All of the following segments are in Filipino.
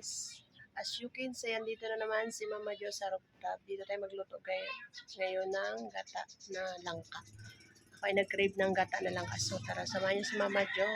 guys, as you can see, andito na naman si Mama Jo sa rooftop. Dito tayo magluto ngayon ng gata na langka. Ako ay nag-crave ng gata na langka. So tara, samahan niyo si Mama Jo.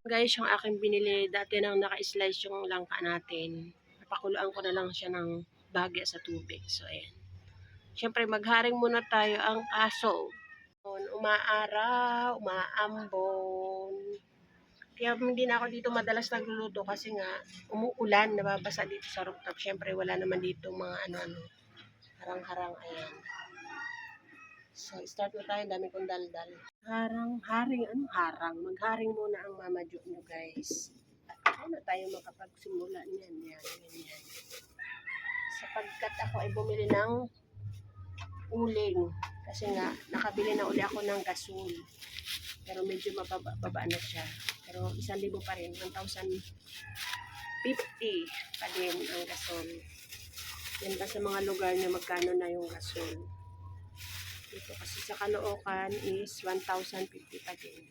Guys, yung aking binili dati nang naka-slice yung langka natin. Napakuluan ko na lang siya ng bagya sa tubig. So, ayan. Siyempre, magharing muna tayo ang aso. Umaaraw, umaambon. Kaya hindi na ako dito madalas nagluluto kasi nga umuulan, nababasa dito sa rooftop. Siyempre, wala naman dito mga ano-ano. Harang-harang, ayan. So, start na tayo. Dami kong daldal. Harang? Magharing muna ang Mama Jo nyo, guys. Ano tayo makapagsimula niyan? Yan. Sapagkat ako ay bumili ng uling. Kasi nga, nakabili na uli ako ng gasol. Pero medyo mababa na siya. Pero 1,000 pa rin. 1,050 pa din ang gasol. Yan ba sa mga lugar na magkano na yung gasol? Dito kasi sa Caloocan is 1,050 pa din.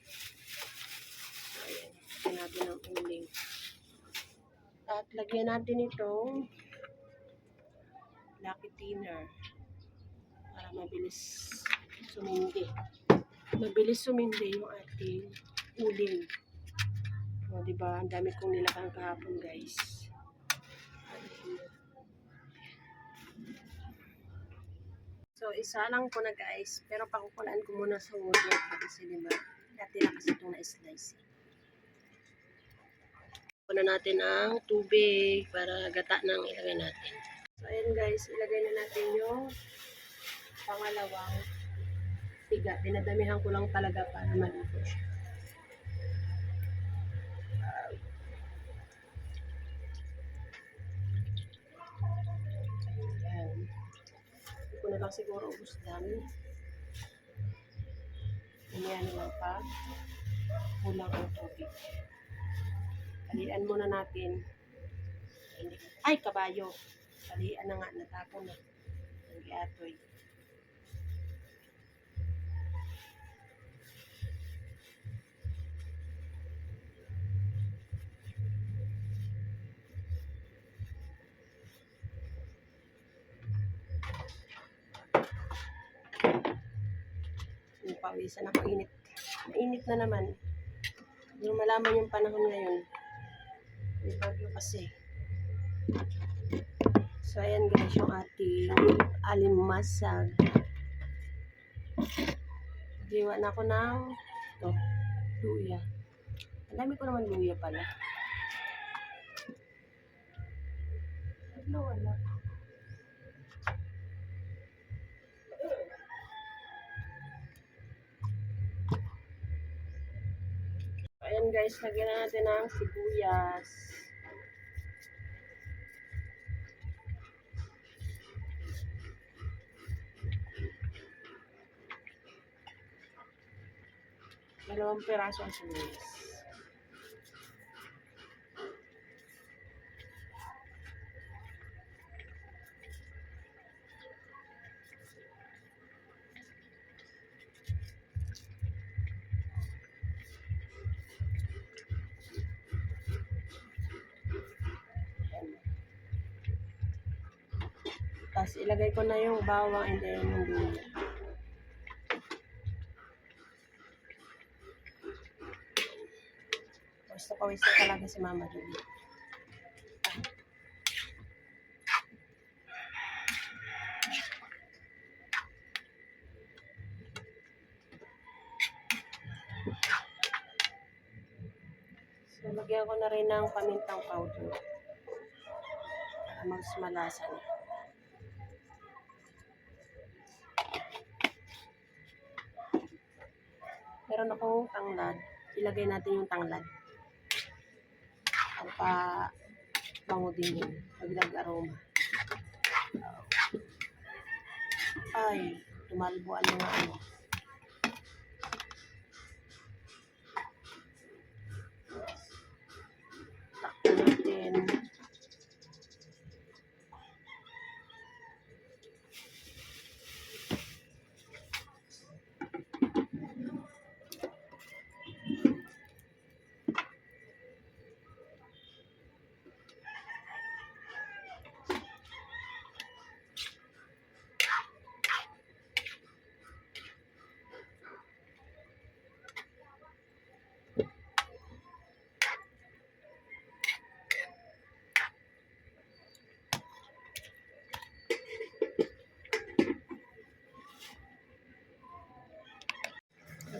So, ayan. Lagyan natin ang uling. At lagyan natin itong lucky thinner para mabilis sumindi. Mabilis sumindi yung ating uling. O, diba? Ang dami kong nilakang kahapon, guys. So, isa lang po na, guys. Pero pakukulaan ko muna sa water kasi, diba? Dati na kasi itong na-slice. Puno natin ang tubig para gata nang ilagay natin. So, ayan, guys. Ilagay na natin yung pangalawang tiga. Dinadamihan ko lang talaga para malito siya. Ayan. Hindi ko na lang siguro ubusdan. Ganyan lang pa. Kulang ang tubig. Talian muna natin. Ay, kabayo. Talian na nga. Natapon na. Ang giatoy. Pawisan ako, init. Mainit na naman. Hindi malaman yung panahon ngayon. May bagyo kasi. So, ayan guys, yung ating alimasag. Diwa na ako ng luya. Ang dami ko naman luya pala. Wala. Ayan guys, lagyan na natin ng sibuyas. Dalawang piraso ang sibuyas. Tapos ilagay ko na yung bawang and then yung luya. Gusto ko isa talaga si Mama Julie. So, lagyan ko na rin ng pamintang powder para mas malasa na. Meron akong tanglad. Ilagay natin yung tanglad. Bango din yun. Dagdag aroma. Ay, tumalbuan na nga ano.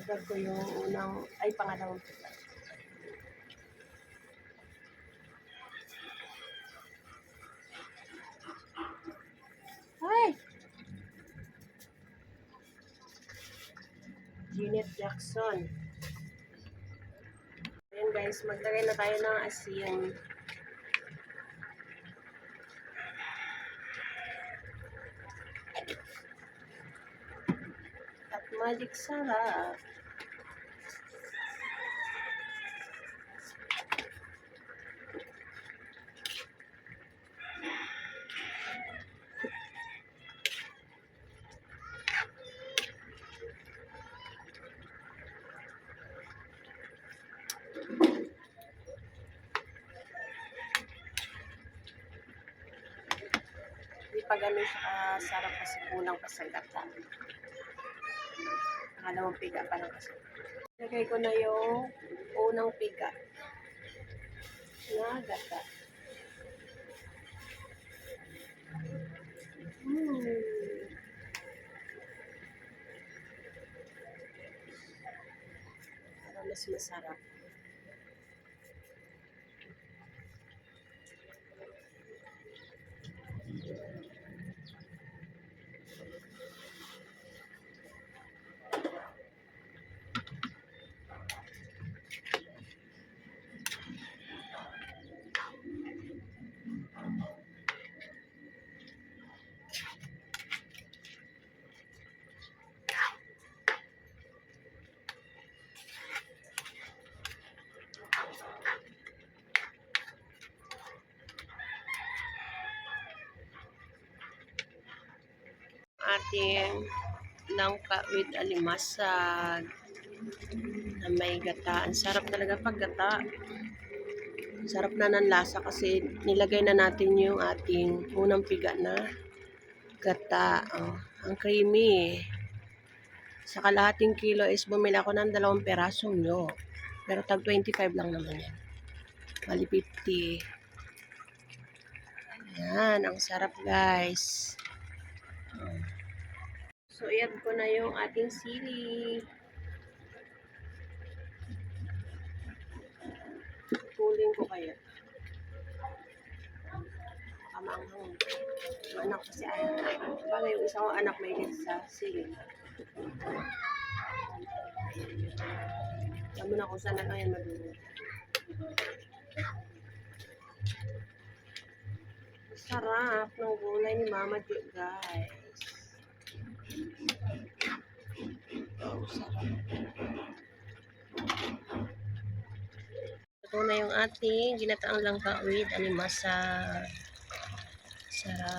Dagdag ko yung pangalawang piga. Ay! Janet Jackson. Ayan guys, maglagay na tayo ng asin. At magic sarap. Hindi pa ganun siya sarap kasi kulang pa sa gata. Pangalawang piga pa lang kasi. Lagay ko na yung unang piga na gata. Para mas masarap. Ating langka with alimasag na may gata. Ang sarap talaga pag gata. Sarap na ng lasa kasi nilagay na natin yung ating unang piga na gata. Oh, ang creamy. Sa kalahating kilo is bumili ako ng 2 perasong nyo. Pero tag 25 lang naman yan. Bali 50. Ayan, ang sarap guys. So, i-add ko na yung ating sili. Tuling ko kaya. Kamanghang. Yung anak kasi bagay yung isang anak may hit sa sili. Alam mo na kung saan na lang yan maduro. Sarap ng gulay ni Mama Jo, guys. Oh, sarap. Ito na yung ating ginataang langka with animasa. Sarap.